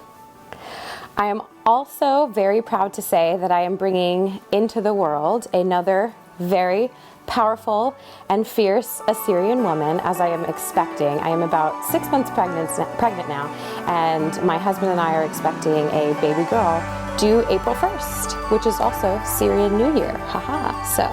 I am also very proud to say that I am bringing into the world another very powerful and fierce Assyrian woman, as I am expecting. I am about 6 months pregnant now, and my husband and I are expecting a baby girl due April 1st, which is also Syrian New Year. Haha. So.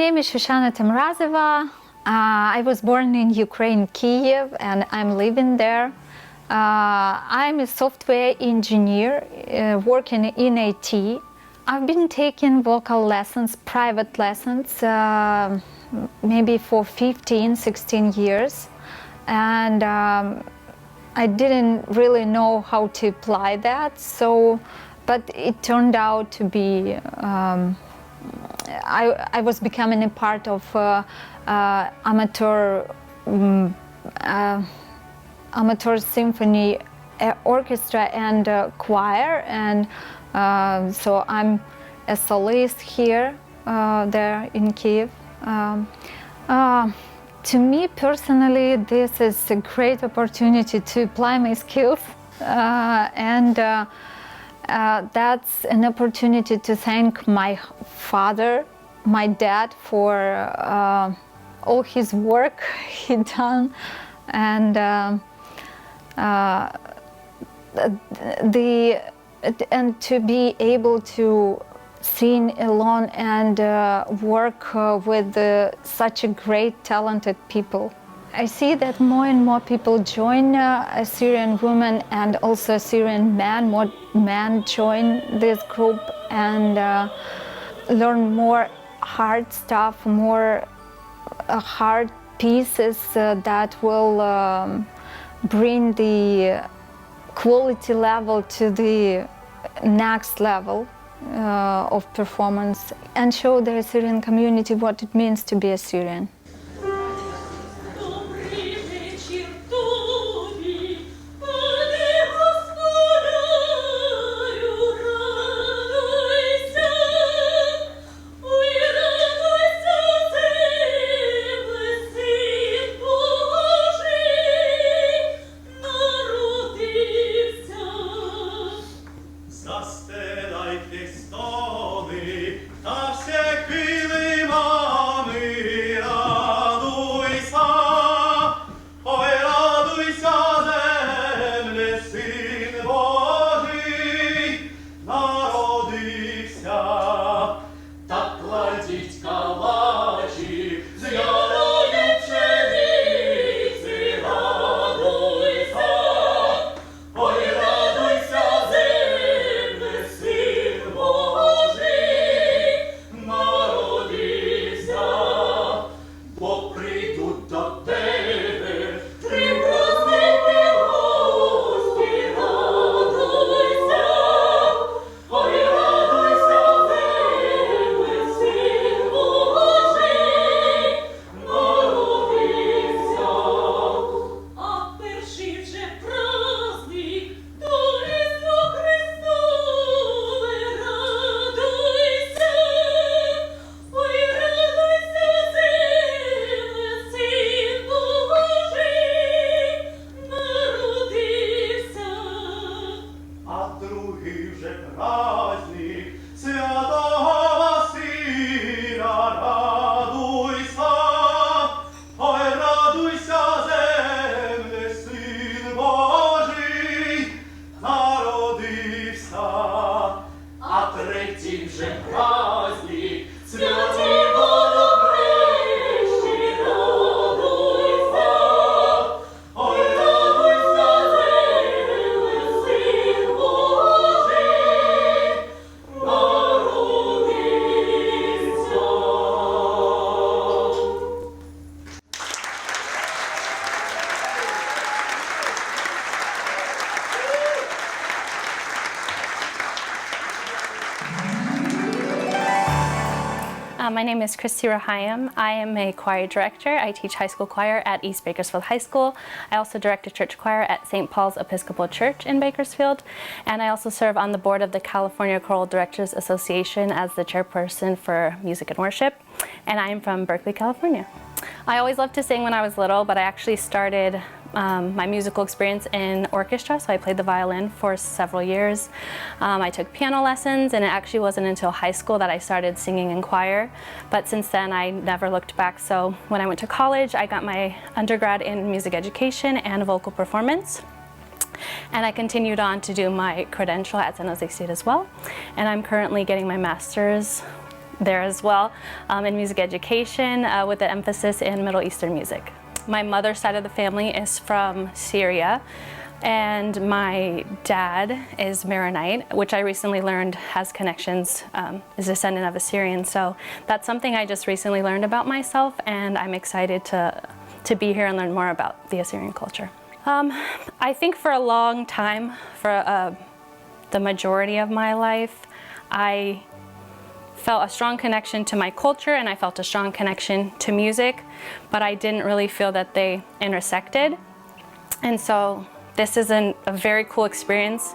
name is Shoshana Temrazova. I was born in Ukraine, Kiev, and I'm living there. I'm a software engineer working in IT. I've been taking vocal lessons, private lessons, maybe for 15, 16 years. And I didn't really know how to apply that, but it turned out to be, I was becoming a part of amateur symphony orchestra and choir, and so I'm a soloist here, there in Kiev. To me personally, this is a great opportunity to apply my skills, and that's an opportunity to thank my father, my dad, for all his work he done, and to be able to sing alone and work with such a great, talented people. I see that more and more people join Assyrian Women, and also Assyrian men. More men join this group and learn more hard stuff, more hard pieces that will bring the quality level to the next level of performance, and show the Assyrian community what it means to be Assyrian. My name is Christy Rahayam. I am a choir director. I teach high school choir at East Bakersfield High School. I also direct a church choir at St. Paul's Episcopal Church in Bakersfield. And I also serve on the board of the California Choral Directors Association as the chairperson for music and worship. And I am from Berkeley, California. I always loved to sing when I was little, but I actually started my musical experience in orchestra, so I played the violin for several years. I took piano lessons, and it actually wasn't until high school that I started singing in choir, but since then I never looked back. So when I went to college, I got my undergrad in music education and vocal performance, and I continued on to do my credential at San Jose State as well, and I'm currently getting my master's there as well in music education with an emphasis in Middle Eastern music. My mother's side of the family is from Syria, and my dad is Maronite, which I recently learned has connections, is a descendant of Assyrian. So that's something I just recently learned about myself, and I'm excited to be here and learn more about the Assyrian culture. I think for a long time, for the majority of my life, I felt a strong connection to my culture and I felt a strong connection to music, but I didn't really feel that they intersected. And so this is a very cool experience.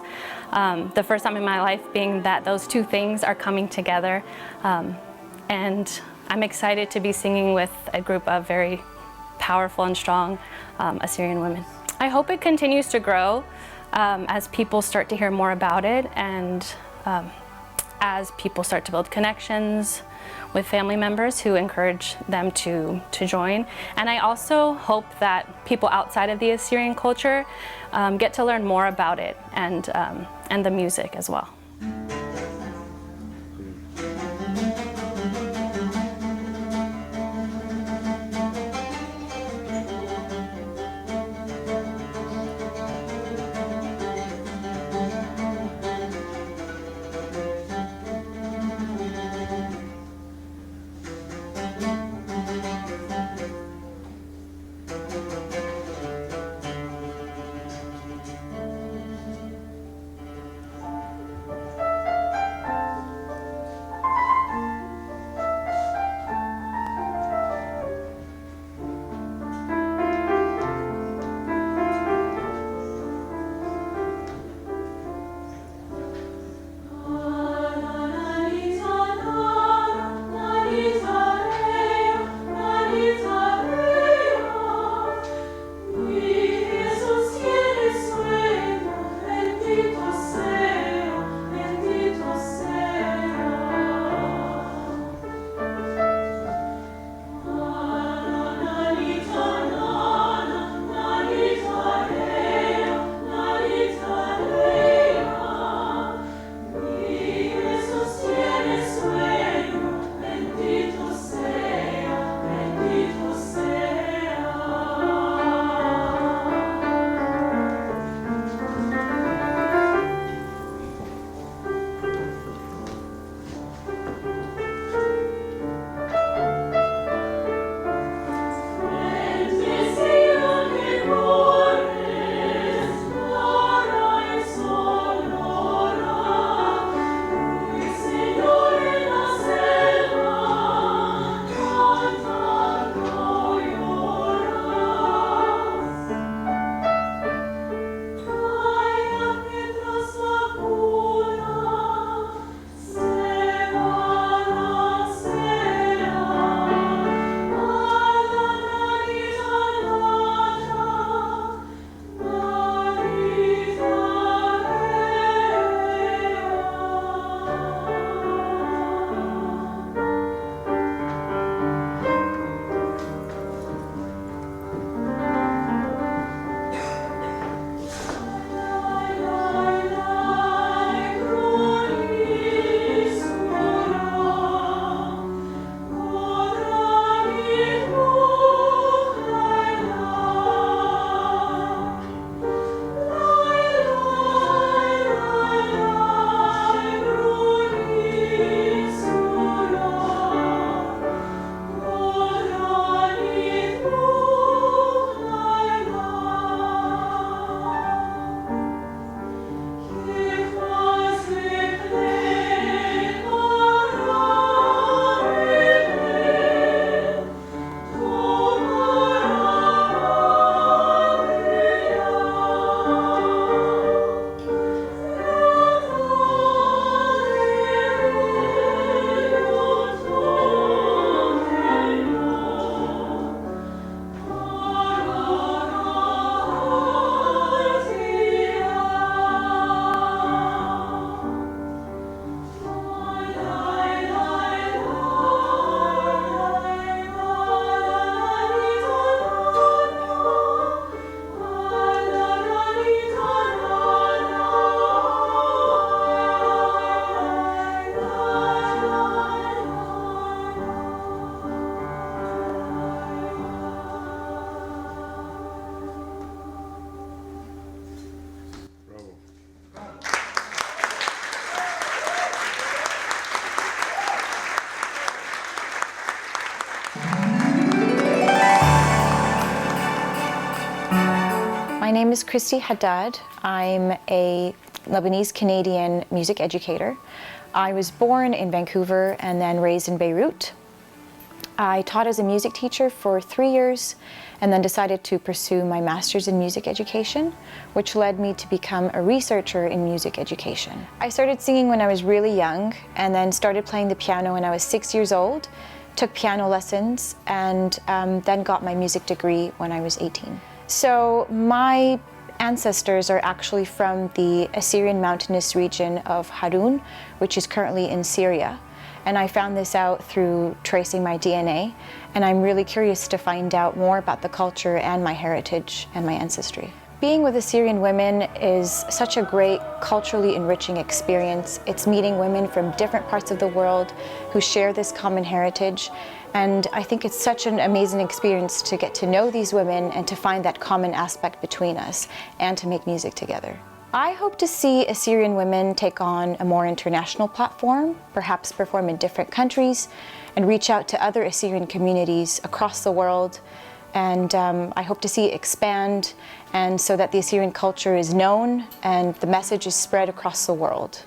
The first time in my life being that those two things are coming together. And I'm excited to be singing with a group of very powerful and strong Assyrian women. I hope it continues to grow as people start to hear more about it, and as people start to build connections with family members who encourage them to join. And I also hope that people outside of the Assyrian culture get to learn more about it and the music as well. name is Christy Haddad. I'm a Lebanese-Canadian music educator. I was born in Vancouver and then raised in Beirut. I taught as a music teacher for 3 years and then decided to pursue my master's in music education, which led me to become a researcher in music education. I started singing when I was really young and then started playing the piano when I was 6 years old, took piano lessons, and then got my music degree when I was 18. So my ancestors are actually from the Assyrian mountainous region of Harun, which is currently in Syria. And I found this out through tracing my DNA, and I'm really curious to find out more about the culture and my heritage and my ancestry. Being with Assyrian Women is such a great culturally enriching experience. It's meeting women from different parts of the world who share this common heritage, and I think it's such an amazing experience to get to know these women and to find that common aspect between us and to make music together. I hope to see Assyrian Women take on a more international platform, perhaps perform in different countries, and reach out to other Assyrian communities across the world. And I hope to see it expand, and so that the Assyrian culture is known and the message is spread across the world.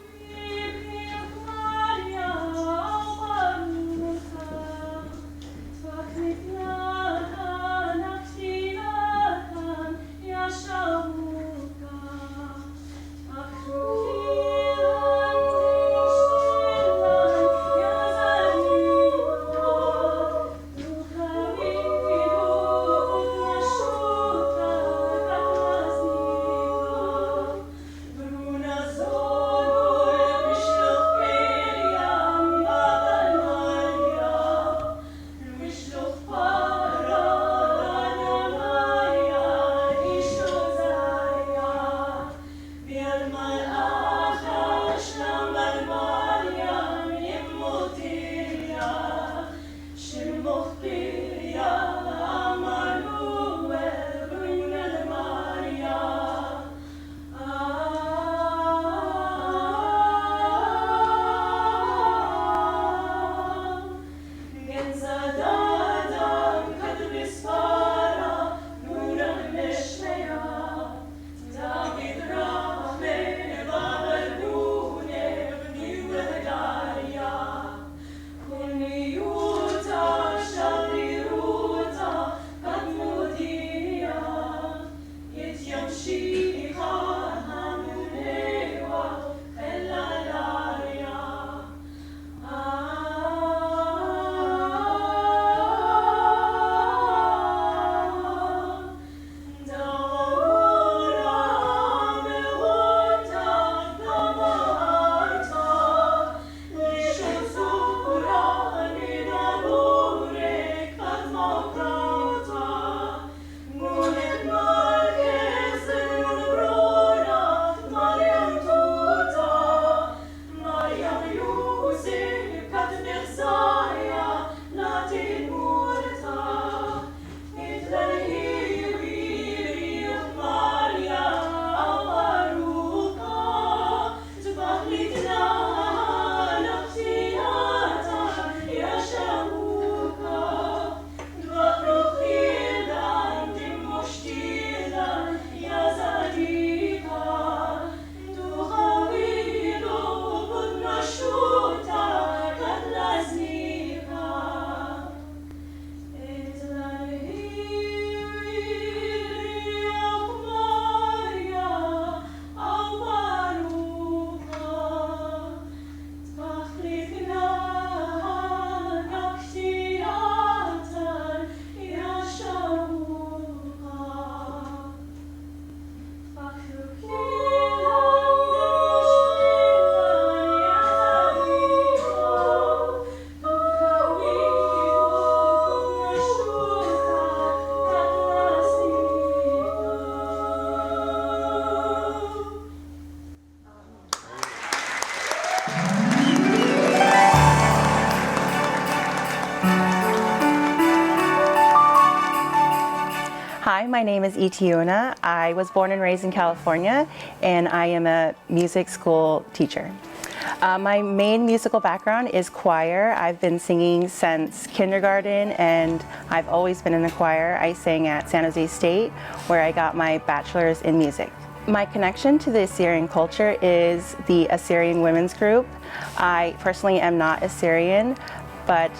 Hi, my name is Itiona. I was born and raised in California, and I am a music school teacher. My main musical background is choir. I've been singing since kindergarten and I've always been in the choir. I sang at San Jose State where I got my bachelor's in music. My connection to the Assyrian culture is the Assyrian Women's group. I personally am not Assyrian, but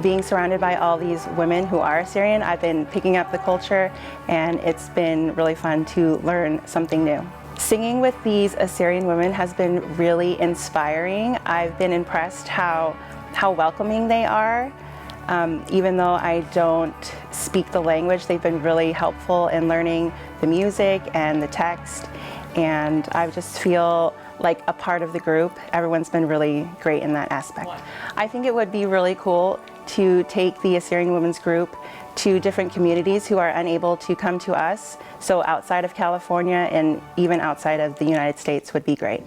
being surrounded by all these women who are Assyrian, I've been picking up the culture and it's been really fun to learn something new. Singing with these Assyrian women has been really inspiring. I've been impressed how welcoming they are. Even though I don't speak the language, they've been really helpful in learning the music and the text, and I just feel like a part of the group. Everyone's been really great in that aspect. I think it would be really cool to take the Assyrian Women's group to different communities who are unable to come to us, so outside of California and even outside of the United States would be great.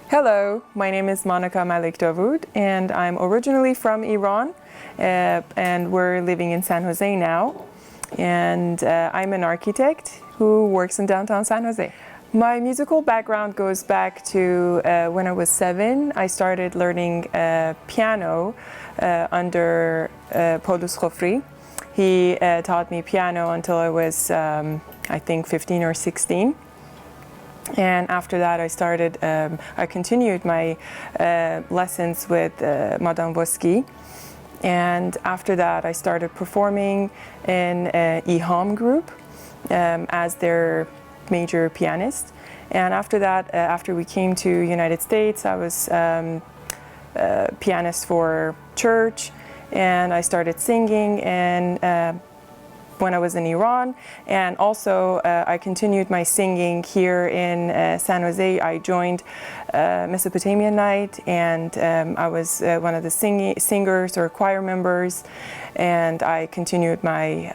Hello, my name is Monica Malik Davud, and I'm originally from Iran, and we're living in San Jose now. And I'm an architect who works in downtown San Jose. My musical background goes back to when I was 7. I started learning piano under Podus Khofri. He taught me piano until I was, I think, 15 or 16. And after that, I continued my lessons with Madame Voski. And after that, I started performing in an EHOM group as their major pianist. And after that, after we came to United States, I was pianist for church, and I started singing and when I was in Iran, and also I continued my singing here in San Jose. I joined Mesopotamian Night, and I was one of the singers or choir members, and I continued my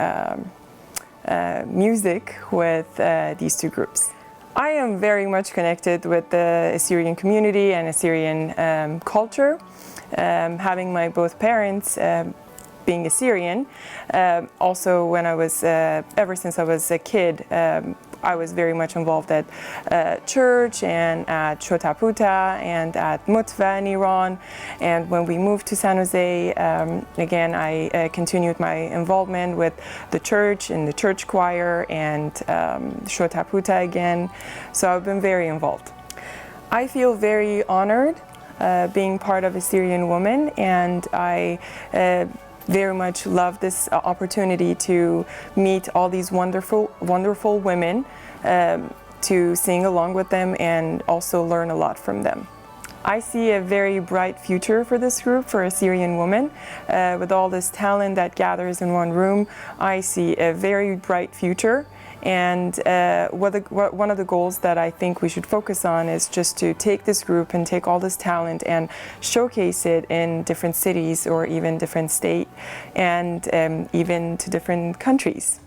music with these two groups. I am very much connected with the Assyrian community and Assyrian culture, having my both parents being Assyrian. Also, when I was, ever since I was a kid, I was very much involved at church and at Chotaputa and at Mutva in Iran. And when we moved to San Jose, again, I continued my involvement with the church and the church choir and Chotaputa again. So I've been very involved. I feel very honored being part of Assyrian Women, and I very much love this opportunity to meet all these wonderful women, to sing along with them and also learn a lot from them. I see a very bright future for this group, for Assyrian Women. With all this talent that gathers in one room, I see a very bright future. And one of the goals that I think we should focus on is just to take this group and take all this talent and showcase it in different cities or even different states and even to different countries.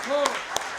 Wonderful.